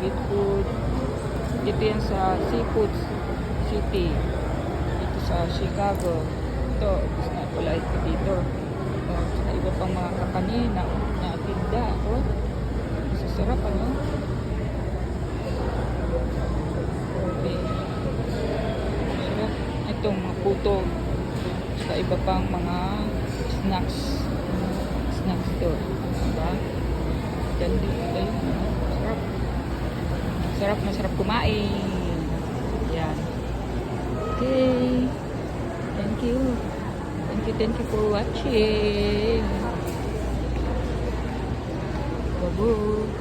street food. Dito yan sa Seafood City. Dito sa Chicago. Ito, gusto na pala ito dito. Sa iba pang mga kakanin na tinda. Oh, masasarap ano? Okay. Sarap. Itong mga puto. Sa iba pang mga snacks. Snacks ito. Diba? Ganda ito. Sarap. Sarap na sarap kumain. Yan. Okay. Thank you. Thank you for watching. Babu.